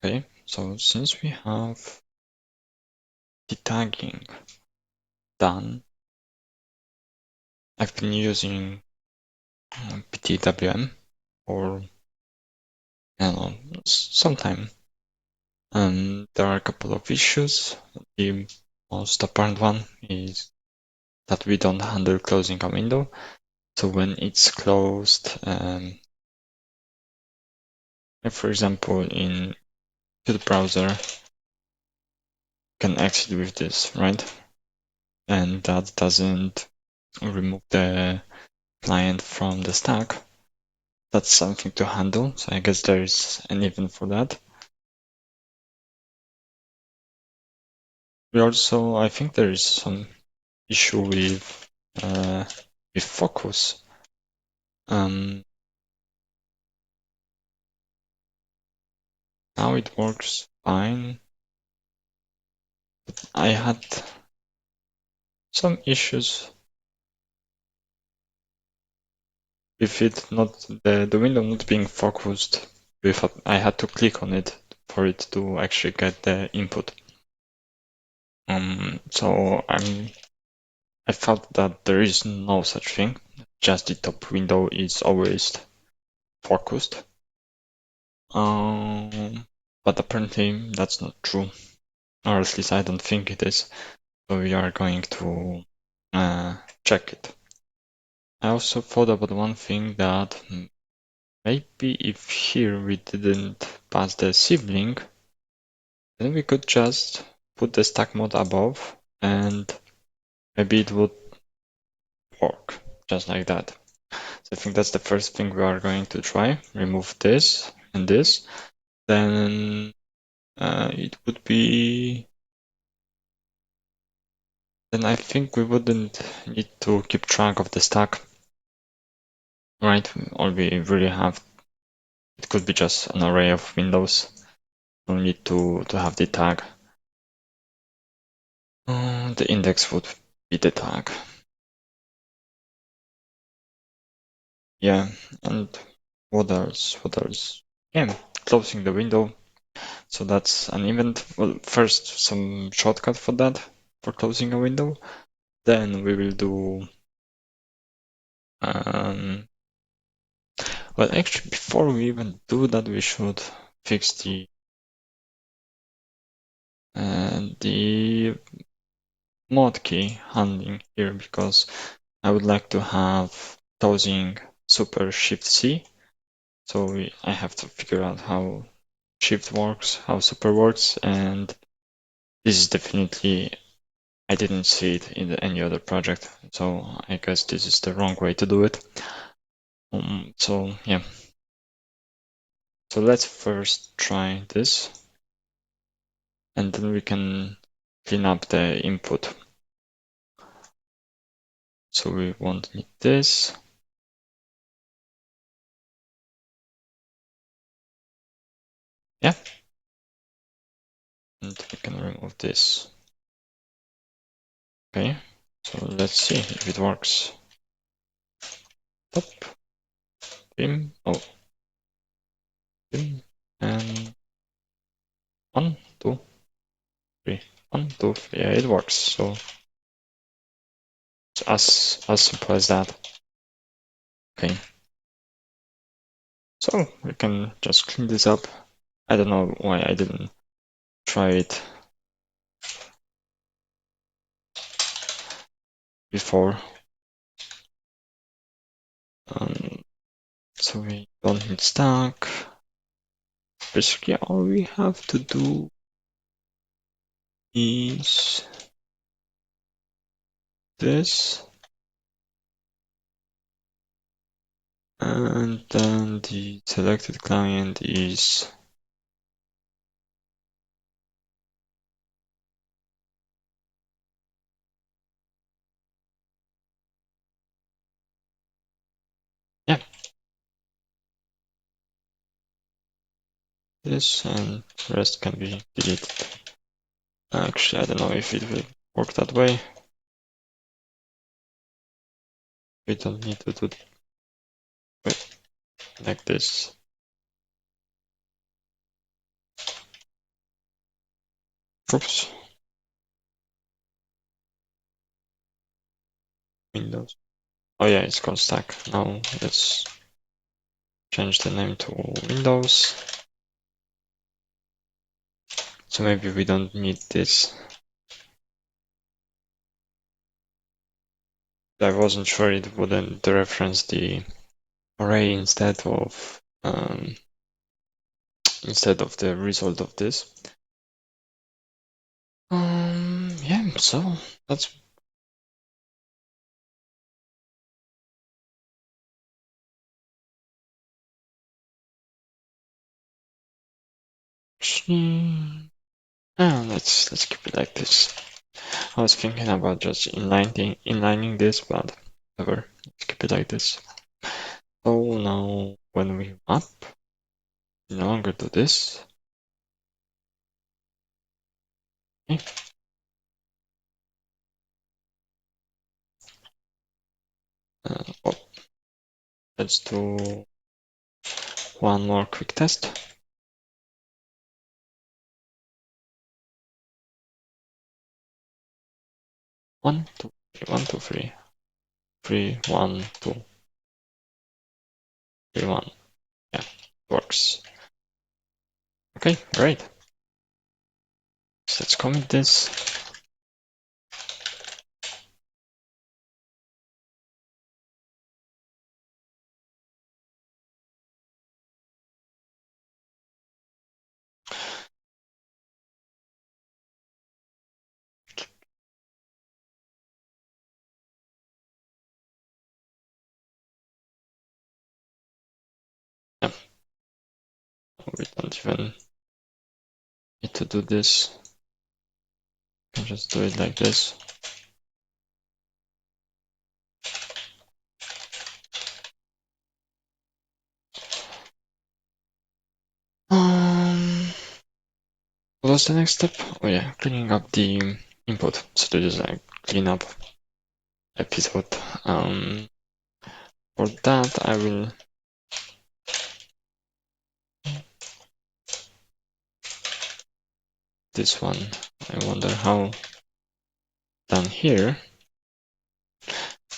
Okay, so since we have the tagging done, I've been using btwm for some time, and there are a couple of issues. The most apparent one is that we don't handle closing a window. So when it's closed, for example, in the browser, you can exit with this, right? And that doesn't remove the client from the stack. That's something to handle. So I guess there's an event for that. I think there is some issue with focus. Now it works fine. I had some issues with it not the window not being focused. I had to click on it for it to actually get the input. So I felt that there is no such thing. Just the top window is always focused. But apparently that's not true, or at least I don't think it is. So we are going to check it. I also thought about one thing that maybe if here we didn't pass the sibling, then we could just put the stack mode above and maybe it would work just like that. So I think that's the first thing we are going to try. Remove this and this. Then it would be. Then I think we wouldn't need to keep track of the stack, right? All we really have, it could be just an array of windows. No need to have the tag. The index would be the tag. Yeah, and what else? What else? Yeah, closing the window. So that's an event. Well, first some shortcut for that, for closing a window. Then we will do. Well, actually, before we even do that, we should fix the mod key handling here because I would like to have closing super shift C. So I have to figure out how shift works, how super works, and this is definitely, I didn't see it in any other project, so I guess this is the wrong way to do it. So yeah. So let's first try this, and then we can clean up the input. So we won't need this. Yeah. And we can remove this. Okay. So let's see if it works. Top. Bim. Oh. Bim. And 1, 2, 3. 1, 2, 3. Yeah, it works. So it's as simple as that. Okay. So we can just clean this up. I don't know why I didn't try it before. So we don't need stack. Basically, all we have to do is this. And then the selected client is this, and the rest can be deleted. Actually, I don't know if it will work that way. We don't need to do it like this. Oops. Windows. Oh yeah, it's called stack. Now let's change the name to Windows. So maybe we don't need this. I wasn't sure it wouldn't reference the array instead of the result of this. Yeah, so that's let's keep it like this. I was thinking about just inlining this, but whatever. Let's keep it like this. So now when we map, we no longer do this. Okay. Oh, let's do one more quick test. 1, 2, 3, 1, 2, 3, 3, 1, 2, 3, 1. Yeah, works. Okay, great. So let's commit this. Yeah, we don't even need to do this. We can just do it like this. What was the next step? Oh yeah, cleaning up the input. So this is a cleanup episode. For that, I will this one. I wonder how down here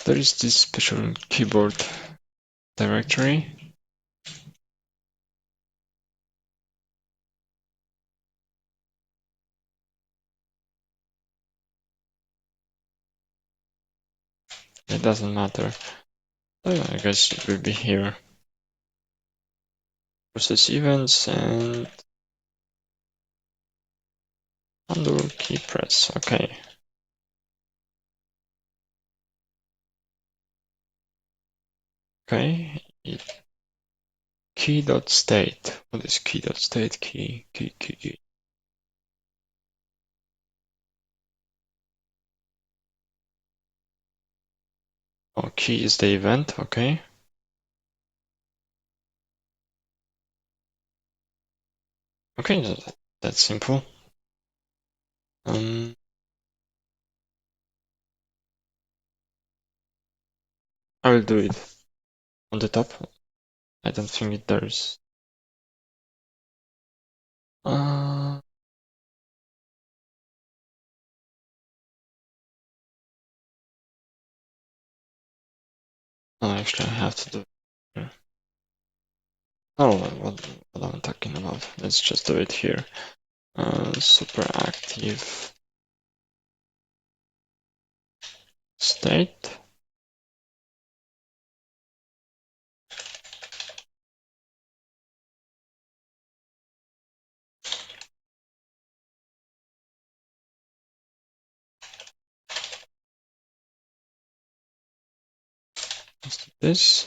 there is this special keyboard directory. It doesn't matter. Oh, I guess it will be here. Process events and undo key press. Okay. Okay. Key.state. What is key.state? Key. Oh, key is the event. Okay. Okay, that's simple. I will do it on the top. I don't think there's. Uh, no, actually, I have to do it here. Oh, what I'm talking about. Let's just do it here. Super active state. Let's do this.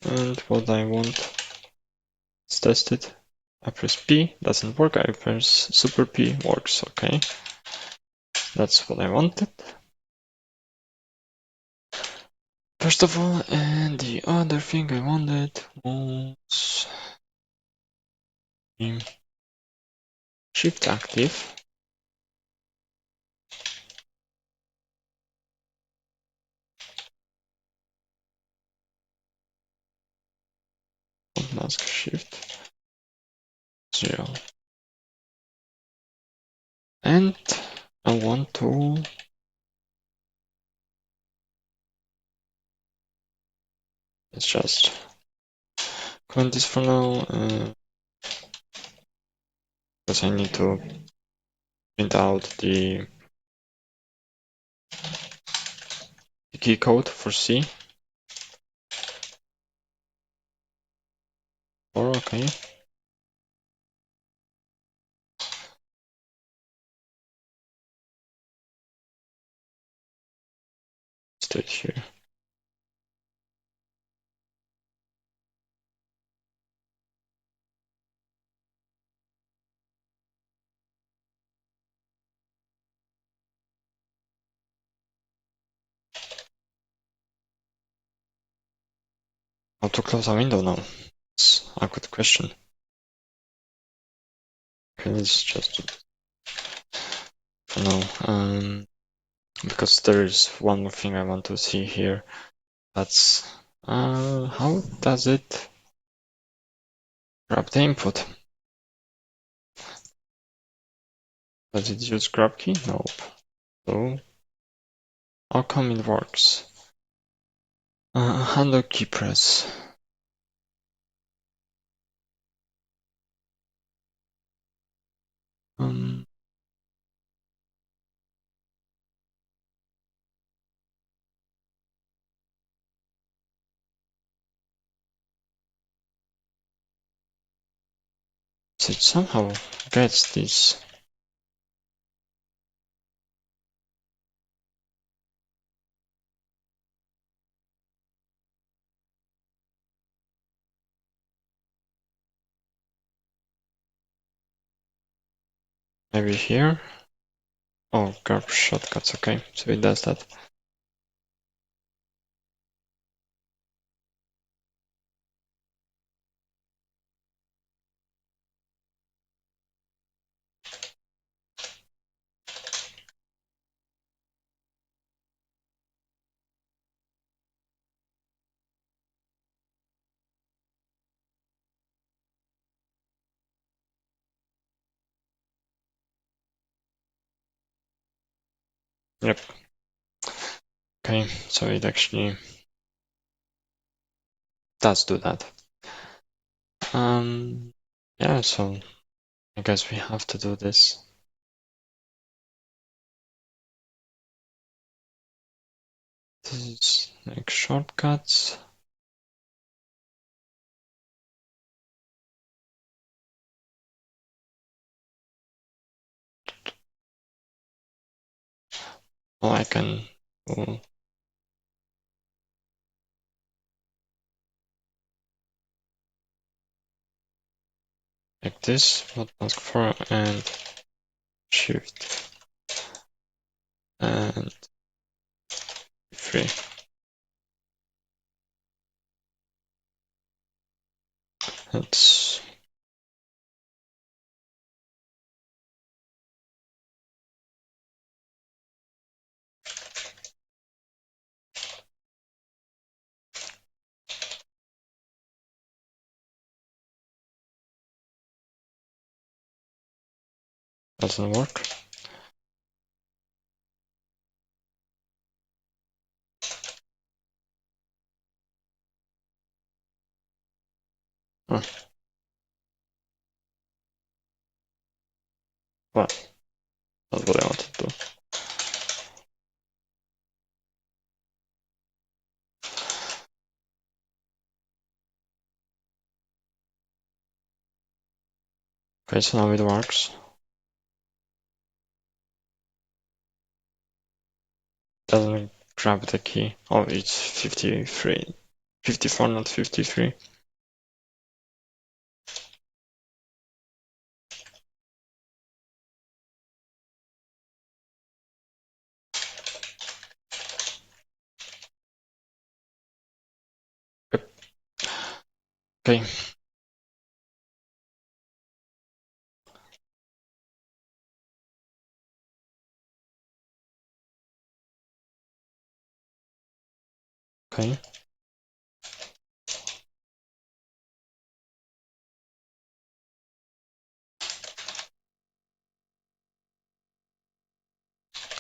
And what I want, let's test it. I press P, doesn't work. I press Super P, works. Okay. That's what I wanted. First of all, and the other thing I wanted was shift active. Mask shift 0. And I want to let's just comment this for now, because I need to print out the key code for C. Or okay. Stay here. How to close a window now? It's a good question. Okay, let's just do it for now. Because there is one more thing I want to see here. That's how does it grab the input? Does it use grab key? Nope. So how come it works? Handle key press. Um, so it somehow gets this. Maybe here. Oh, grab shortcuts. Okay, so it does that. Yep. Okay, so it actually does do that. Yeah, so I guess we have to do this. This is like shortcuts. Oh, I can do like this, what task 4 and shift and 3. That's doesn't work. Oh, well, that's what I wanted to do. Okay, so now it works. Doesn't grab the key. Oh, it's 53. 54, not 53. Yep. Okay. Okay.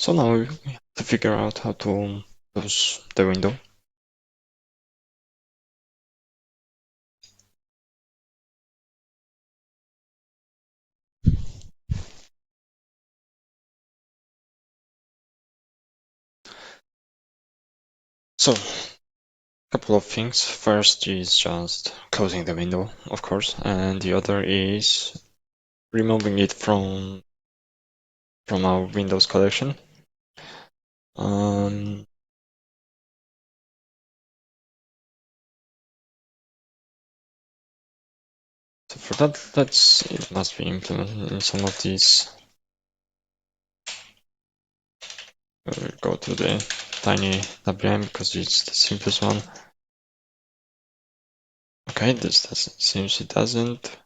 So now we have to figure out how to close the window. So, a couple of things. First is just closing the window, of course, and the other is removing it from our Windows collection. Um, so for that, it must be implemented in some of these. We'll go to the tiny btwm because it's the simplest one. Okay, this doesn't, seems it doesn't.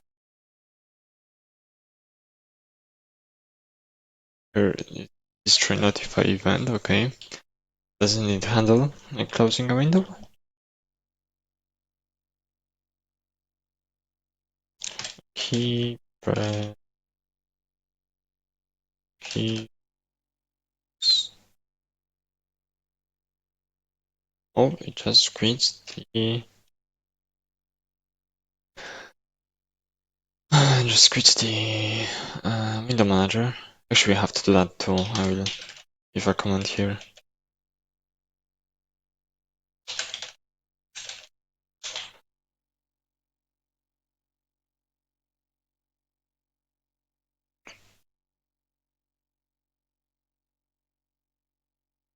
Here is try notify event, okay. Doesn't it handle like closing a window? Key press keys. Oh, it just quits the just quits the window manager. Actually, we have to do that too. I will give a command here.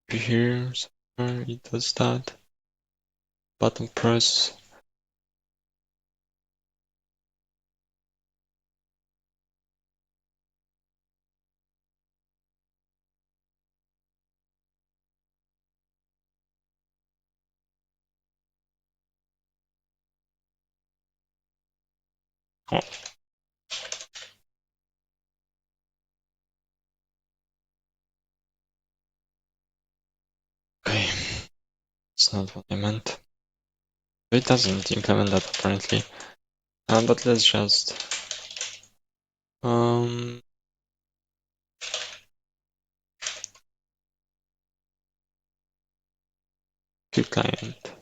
Here, somewhere it does that. Button press. Oh, okay. It's not what I meant. It doesn't implement that apparently. But let's just kill client.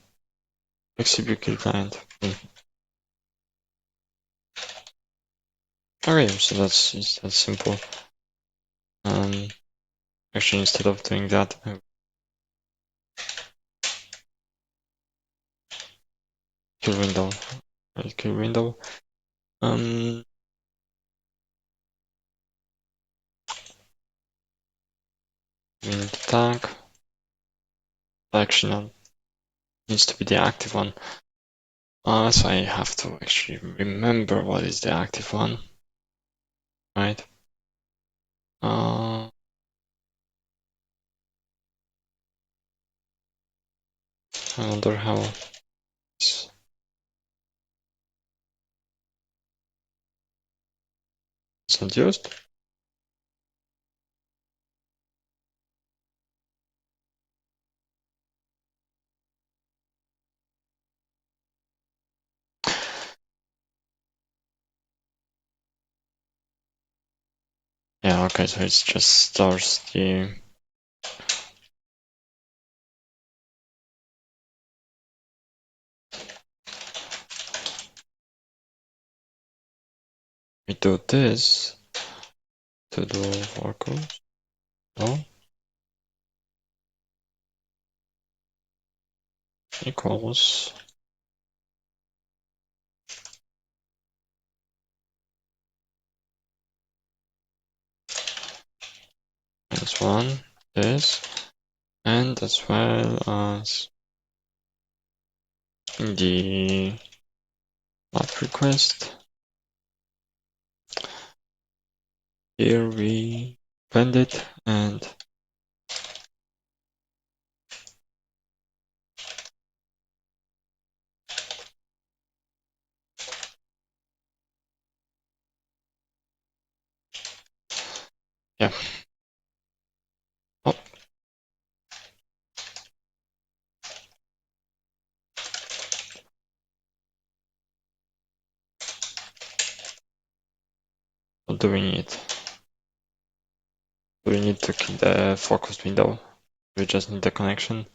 Exhibit kill client. Okay, so that's simple. Actually, instead of doing that, kill window. Right, kill window. Win tag. Actually, no, needs to be the active one. So I have to actually remember what is the active one, right? I wonder how it's not used. Yeah, okay, so it just stores the we do this to do workers. No, equals -1 this, and as well as the map request. Here we blend it and yeah. Oh, not doing it. we need to keep the focused window. We just need the connection.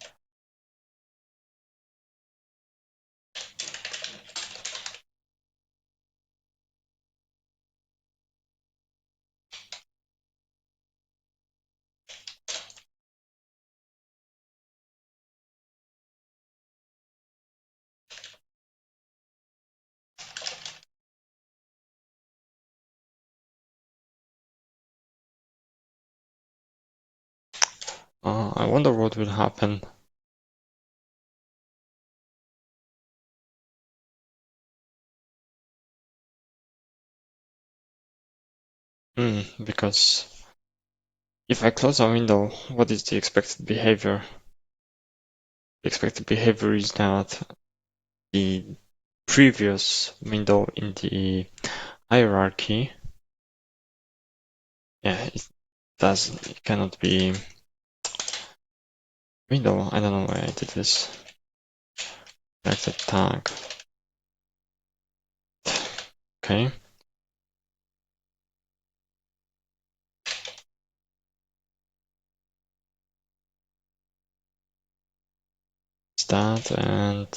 I wonder what will happen. Because if I close a window, what is the expected behavior? The expected behavior is that the previous window in the hierarchy, it cannot be window. I don't know why I did this. Selected tag. Okay. It's that and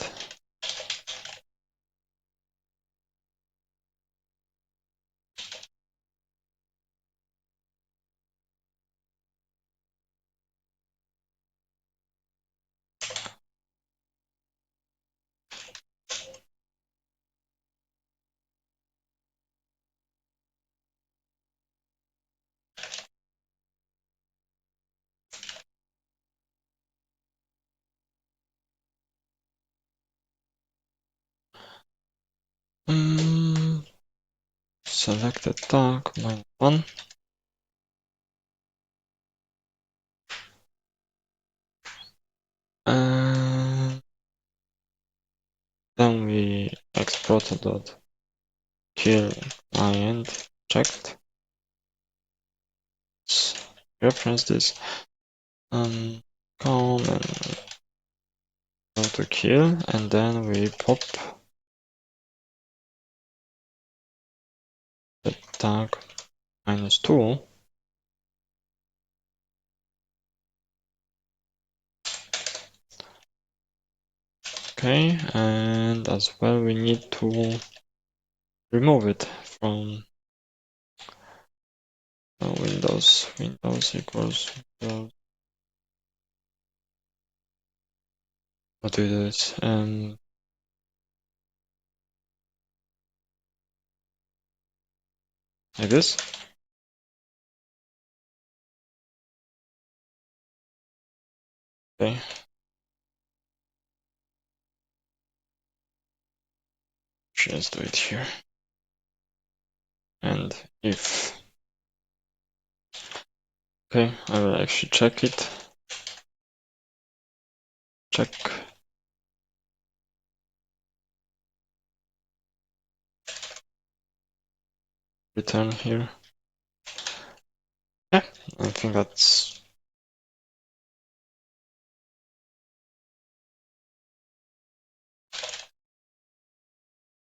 selected tag -1. And then we exported.kill client checked. Let's reference this. Come and go to kill, and then we pop the tag -2. Okay, and as well we need to remove it from Windows equals Windows. How do this? Like this. Okay. Just do it here. And if okay, I will actually check it. Check. Return here. Yeah, I think that's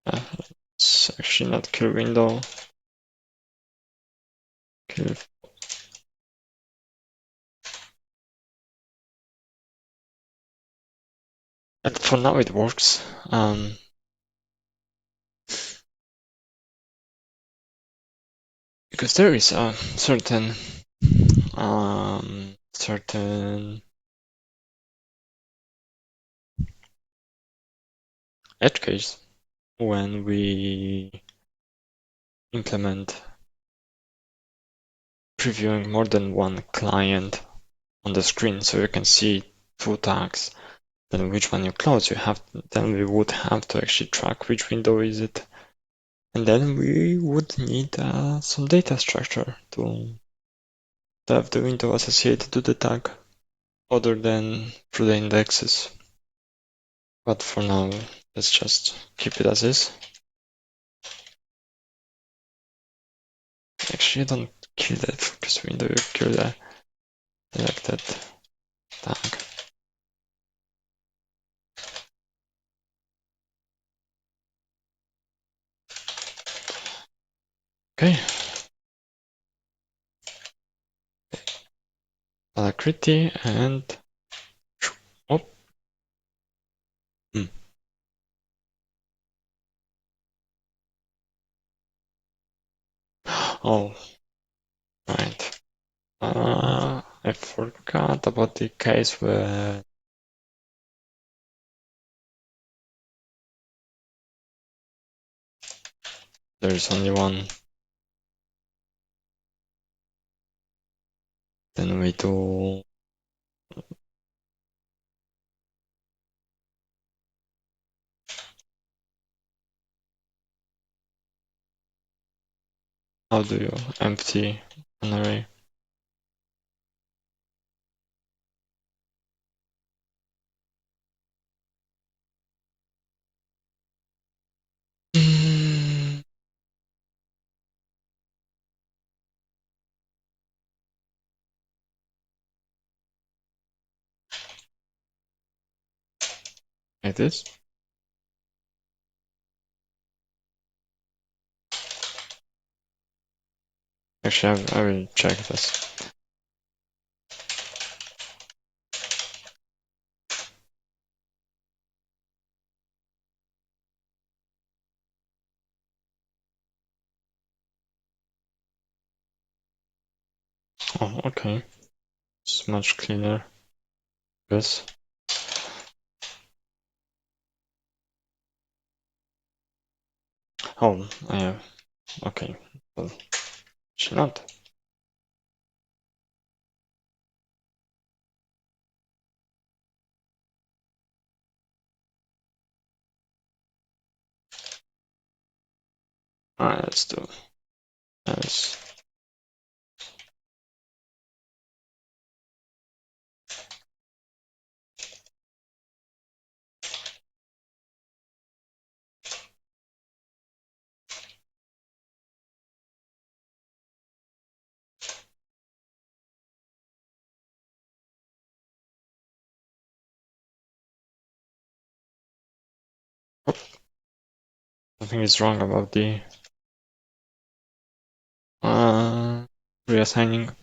it's actually not kill window. Kill. And for now it works. Because there is a certain edge case when we implement previewing more than one client on the screen, so you can see two tags. Then which one you close, then we would have to actually track which window is it, and then we would need some data structure to have the window associated to the tag, other than through the indexes. But for now, let's just keep it as is. Actually, don't kill that focus window, you kill the selected tag. Okay. alacrity and oh. Hmm. Oh, right. I forgot about the case where there's only one. Then we do how do you empty an array? Like this? Actually, I will check this. Oh, okay. It's much cleaner. This. Oh, I have. Okay. Well, should not. Alright, let's do this. Oh, something is wrong about the reassigning.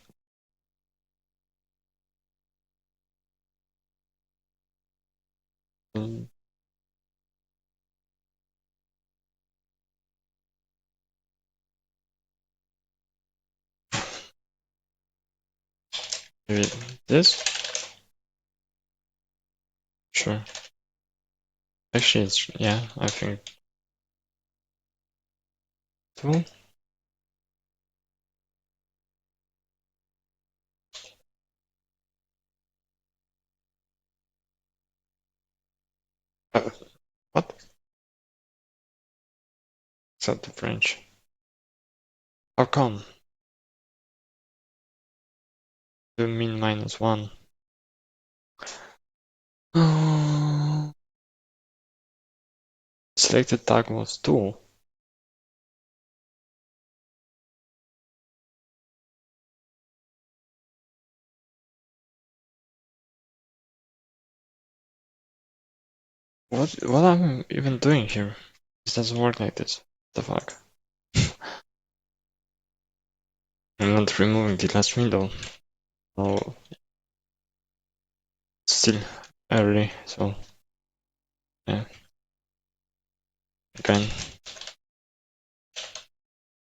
Maybe this? Sure. Actually, it's, yeah, I think two. What? Except the French. How come? You mean -1? Oh, selected tag was 2. What am I even doing here? This doesn't work like this. What the fuck? I'm not removing the last window. Oh, still early, so yeah, again,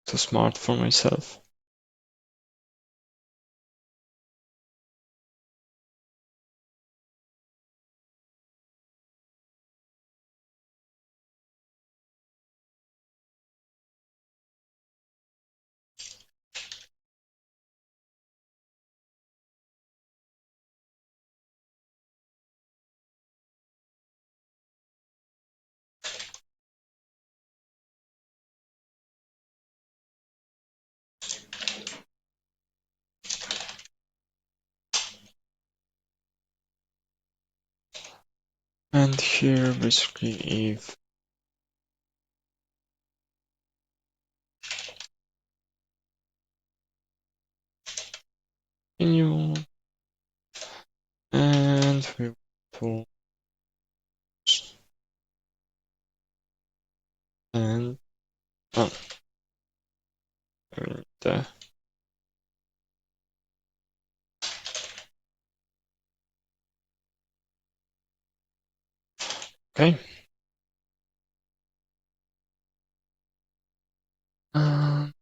too smart for myself. And here, basically, if continue, and we to and oh, we need Okay. Um,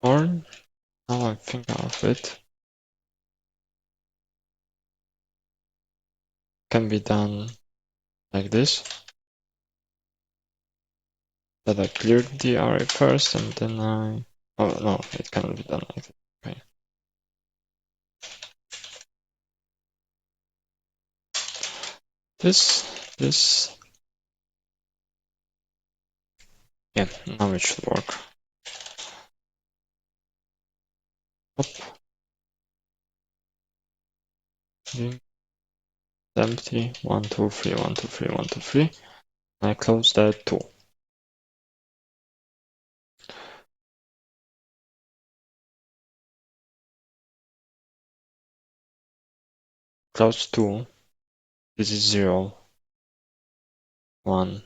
or now I think of it, can be done like this. That I cleared the array first and then I... Oh no, it cannot be done like that. Okay. This... Yeah, now it should work. Up. Empty. 1, 2, 3, 1, 2, 3, 1, 2, 3. I close that too. Close 2. This is 0, 1.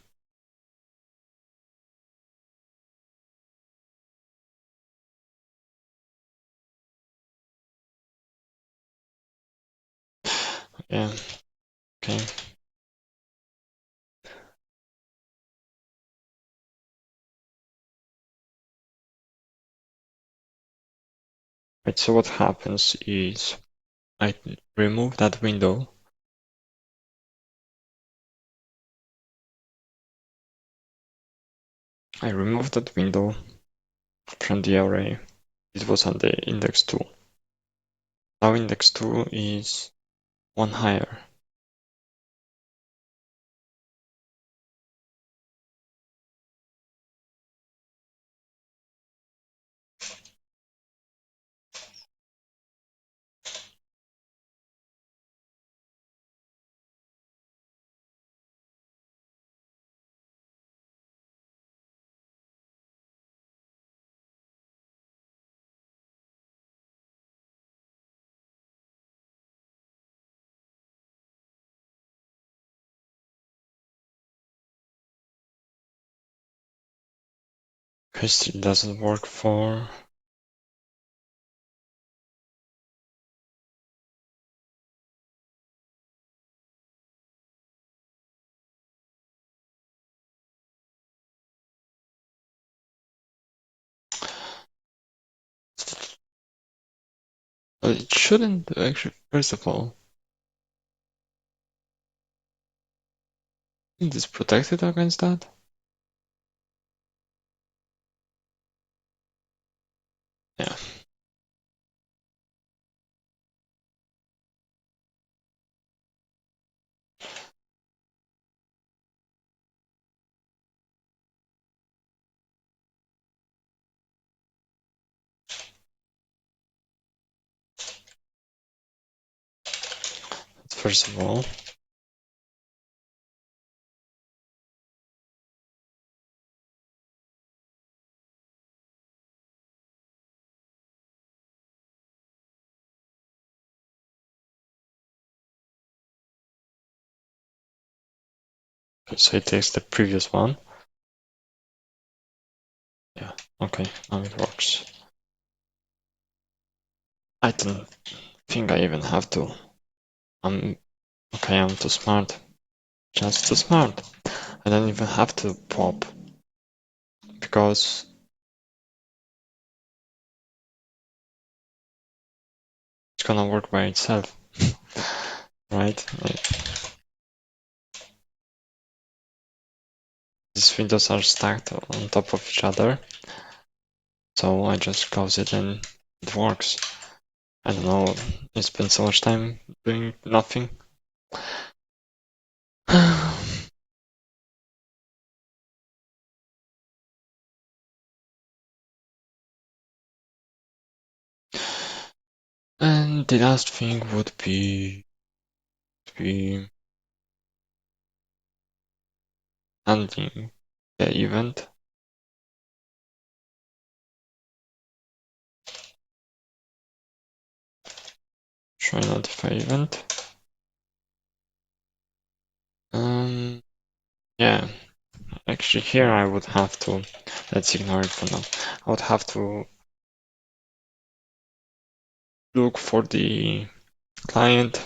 Yeah, okay. Right, so what happens is I remove that window. I remove that window from the array. It was on the index 2. Now index 2 is 1 higher. Because it doesn't work for... Well, it shouldn't actually, first of all. Isn't this protected against that? Yeah. First of all. Okay, so it takes the previous one. Yeah, okay, now it works. I don't think I even have to. Okay, I'm too smart. Just too smart. I don't even have to pop. Because it's gonna work by itself. Right? Like, these windows are stacked on top of each other. So I just close it and it works. I don't know, I spent so much time doing nothing. And the last thing would be handling the event. Show notify event. Yeah, actually here I would have to, let's ignore it for now. I would have to look for the client.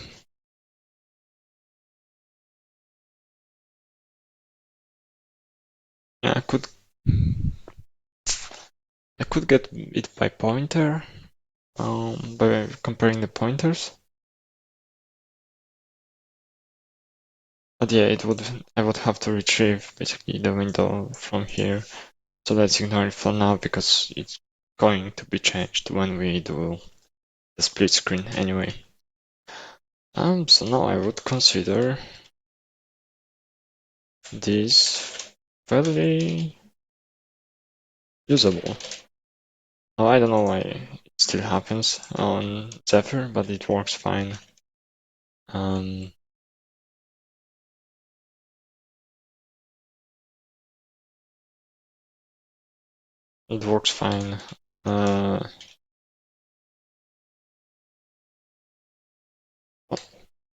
Yeah, I could get it by pointer, by comparing the pointers. But yeah, I would have to retrieve basically the window from here. So let's ignore it for now because it's going to be changed when we do the split screen anyway. So now I would consider this fairly usable. Now I don't know why it still happens on Zephyr, but it works fine. It works fine.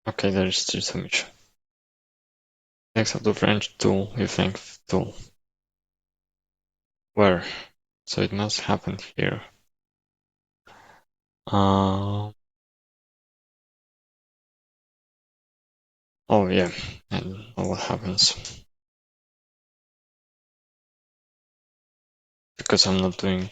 Okay, there is still some issue. Next out of range tool with length tool. Where? So it must happen here. Oh yeah, and what happens. Because I'm not doing.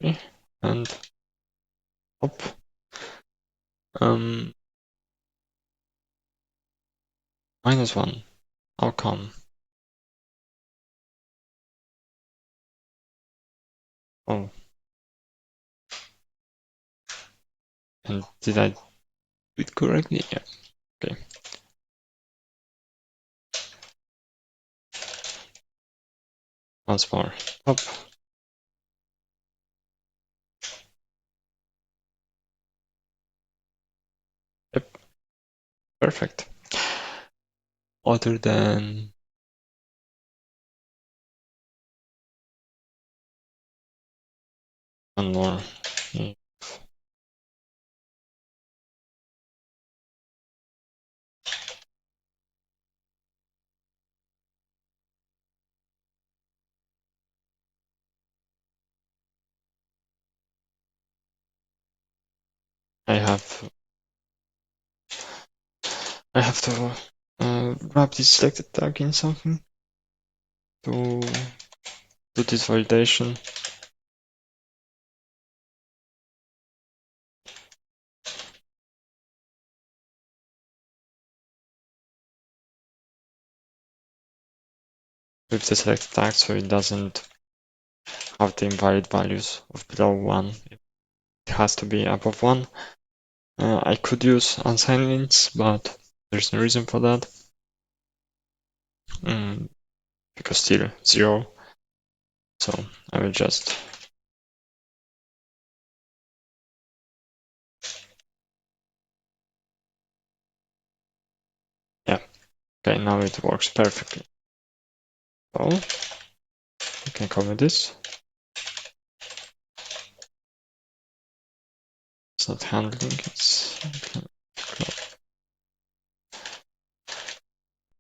Okay, and hop. -1. How come? Oh. And did I do it correctly? Yeah. Okay. Once more. Hop. Yep. Perfect. Other than one more. I have to wrap this selected tag in something to do this validation. With the selected tag so it doesn't have the invalid values of below 1. It has to be above 1. I could use unsigned lints, but there's no reason for that. Because still 0. So I will just yeah. Okay, now it works perfectly. So you can comment this. It's not handling, it's